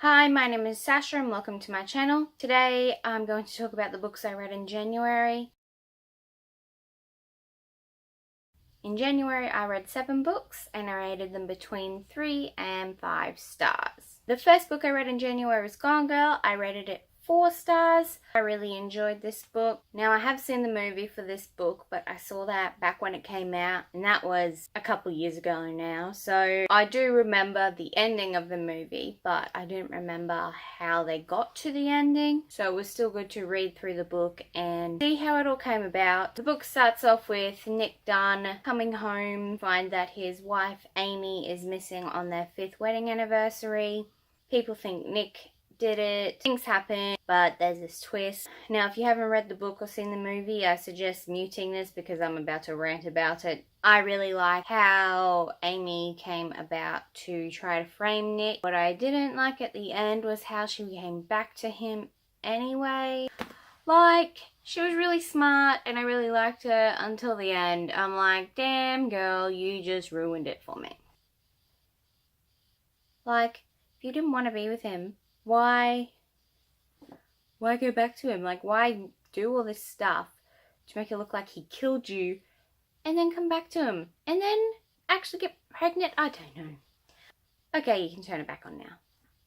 Hi, my name is Sasha and welcome to my channel. Today I'm going to talk about the books I read in January. In January I read 7 books and I rated them between 3 and 5 stars. The first book I read in January was Gone Girl. I rated it 4 stars. I really enjoyed this book. Now I have seen the movie for this book, but I saw that back when it came out and that was a couple years ago now. So I do remember the ending of the movie, but I didn't remember how they got to the ending. So it was still good to read through the book and see how it all came about. The book starts off with Nick Dunn coming home, find that his wife Amy is missing on their 5th wedding anniversary. People think Nick did it. Things happen, but there's this twist. Now, if you haven't read the book or seen the movie, I suggest muting this because I'm about to rant about it. I really like how Amy came about to try to frame Nick. What I didn't like at the end was how she came back to him anyway. Like, she was really smart and I really liked her until the end. I'm like, damn girl, you just ruined it for me. Like, if you didn't want to be with him, why go back to him? Like, why do all this stuff to make it look like he killed you and then come back to him and then actually get pregnant? I don't know. Okay, you can turn it back on now.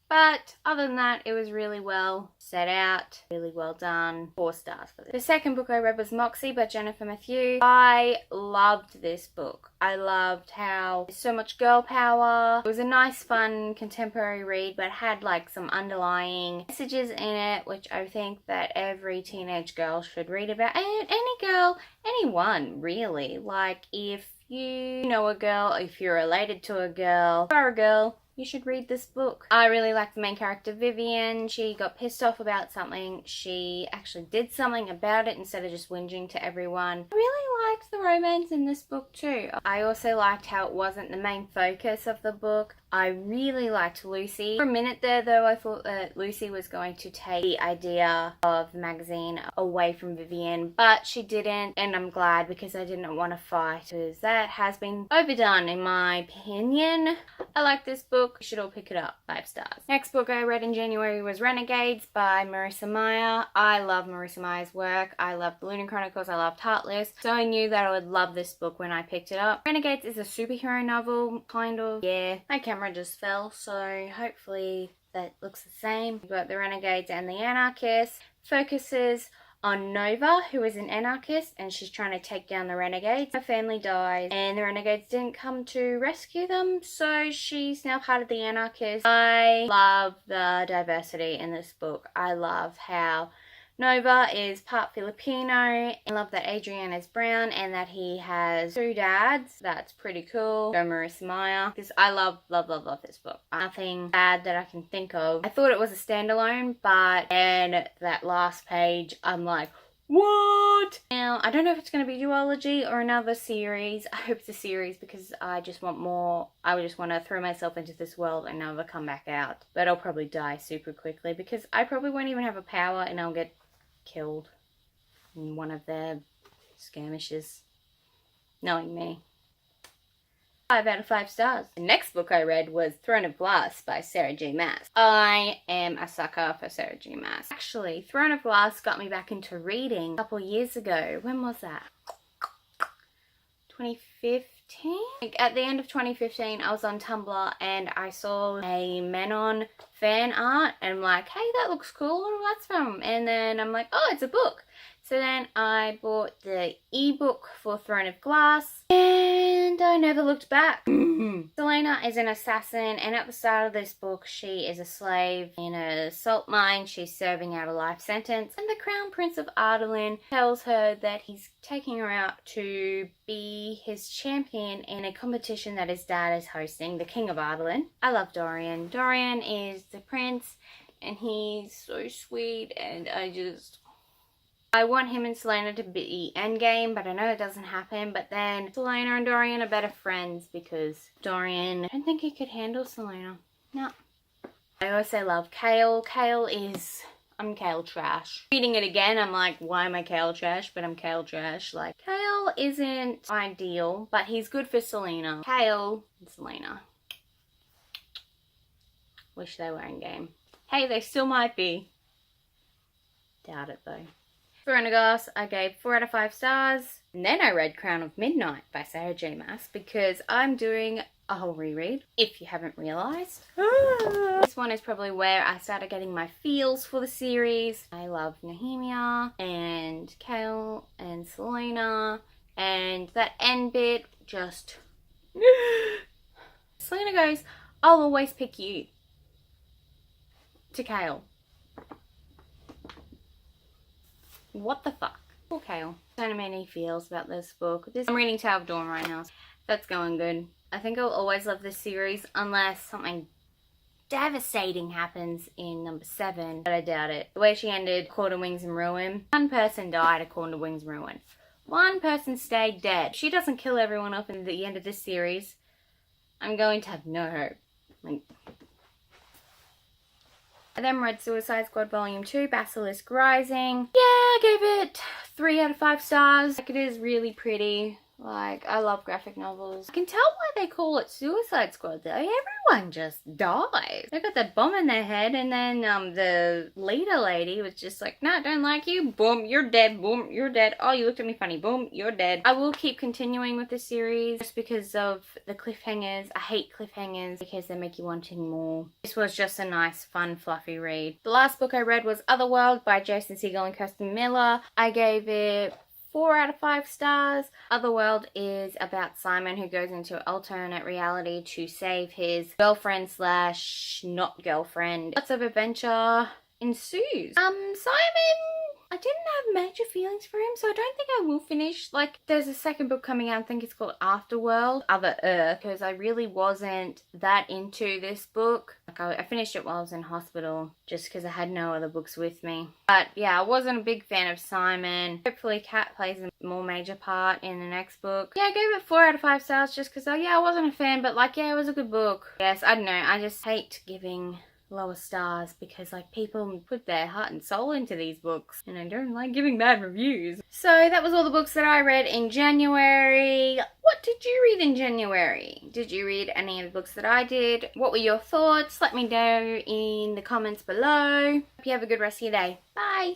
But other than that, it was really well set out, really well done. 4 stars for this. The second book I read was Moxie by Mathieu. I loved this book. I loved how there's so much girl power. It was a nice, fun, contemporary read, but it had like some underlying messages in it, which I think that every teenage girl should read about. And any girl, anyone really. Like, if you know a girl, if you're related to a girl, or a girl, you should read this book. I really like the main character, Vivian. She got pissed off about something. She actually did something about it instead of just whinging to everyone. I really liked the romance in this book too. I also liked how it wasn't the main focus of the book. I really liked Lucy. For a minute there though, I thought that Lucy was going to take the idea of the magazine away from Vivian, but she didn't, and I'm glad because I didn't want to fight because that has been overdone in my opinion. I like this book. You should all pick it up. 5 stars. Next book I read in January was Renegades by Marissa Meyer. I love Marissa Meyer's work. I love the Lunar Chronicles. I loved Heartless. So I knew that I would love this book when I picked it up. Renegades is a superhero novel, kind of. Yeah, my camera just fell, so hopefully that looks the same. We've got the Renegades and the Anarchists. Focuses on Nova, who is an anarchist, and she's trying to take down the Renegades. Her family dies, and the Renegades didn't come to rescue them, so she's now part of the Anarchists. I love the diversity in this book. I love how Nova is part Filipino. I love that Adrian is brown and that he has 2 dads. That's pretty cool. Go Marissa Meyer. Because I love this book. Nothing bad that I can think of. I thought it was a standalone, but in that last page, I'm like, what? Now, I don't know if it's going to be duology or another series. I hope it's a series because I just want more. I just want to throw myself into this world and never come back out. But I'll probably die super quickly because I probably won't even have a power and I'll get killed in one of their skirmishes, knowing me. 5 out of 5 stars. The next book I read was Throne of Glass by Sarah J. Maas. I am a sucker for Sarah J. Maas. Actually, Throne of Glass got me back into reading a couple years ago. When was that? 2015? At the end of 2015, I was on Tumblr and I saw a Menon fan art and I'm like, hey, that looks cool. What that's from? And then I'm like, oh, it's a book. So then I bought the ebook for Throne of Glass and I never looked back. Selena is an assassin, and at the start of this book she is a slave in a salt mine. She's serving out a life sentence, and the Crown Prince of Ardalan tells her that he's taking her out to be his champion in a competition that his dad is hosting, the King of Ardalan. I love Dorian. Dorian is the prince and he's so sweet, and I want him and Selena to be endgame, but I know it doesn't happen. But then Selena and Dorian are better friends because Dorian, I don't think he could handle Selena. No. I also love Kale. I'm Kale trash. Reading it again, I'm like, why am I Kale trash? But I'm Kale trash. Like, Kale isn't ideal, but he's good for Selena. Kale and Selena. Wish they were in game. Hey, they still might be. Doubt it though. For Renegades, I gave 4 out of 5 stars. And then I read Crown of Midnight by Sarah J. Maas because I'm doing a whole reread, if you haven't realised. This one is probably where I started getting my feels for the series. I love Nehemia and Kale and Selena, and that end bit just... Selena goes, I'll always pick you. To Kale. What the fuck? Poor Kale. So many feels about this book. I'm reading Tower of Dawn right now. That's going good. I think I'll always love this series unless something devastating happens in number 7, but I doubt it. The way she ended, Caught in Wings and Ruin. One person died according to Wings and Ruin. One person stayed dead. If she doesn't kill everyone off in the end of this series, I'm going to have no hope. Like, I then read Suicide Squad Volume 2, Basilisk Rising. Yeah, I gave it 3 out of 5 stars. Like, it is really pretty. Like, I love graphic novels. I can tell why they call it Suicide Squad though. Everyone just dies. They got that bomb in their head, and then the leader lady was just like, no, don't like you. Boom, you're dead. Boom, you're dead. Oh, you looked at me funny. Boom, you're dead. I will keep continuing with the series just because of the cliffhangers. I hate cliffhangers because they make you wanting more. This was just a nice, fun, fluffy read. The last book I read was Otherworld by Jason Segel and Kirsten Miller. I gave it 4 out of 5 stars. Otherworld is about Simon, who goes into alternate reality to save his girlfriend slash not girlfriend. Lots of adventure ensues. Simon, I didn't have major feelings for him, so I don't think I will finish. Like, there's a second book coming out, I think it's called Afterworld, Other Earth, because I really wasn't that into this book. Like, I finished it while I was in hospital, just because I had no other books with me. But yeah, I wasn't a big fan of Simon. Hopefully Kat plays a more major part in the next book. Yeah, I gave it 4 out of 5 stars just because, I wasn't a fan, but like, yeah, it was a good book. Yes, I don't know, I just hate giving lower stars because like people put their heart and soul into these books and I don't like giving bad reviews. So that was all the books that I read in January. What did you read in January? Did you read any of the books that I did? What were your thoughts? Let me know in the comments below. Hope you have a good rest of your day. Bye!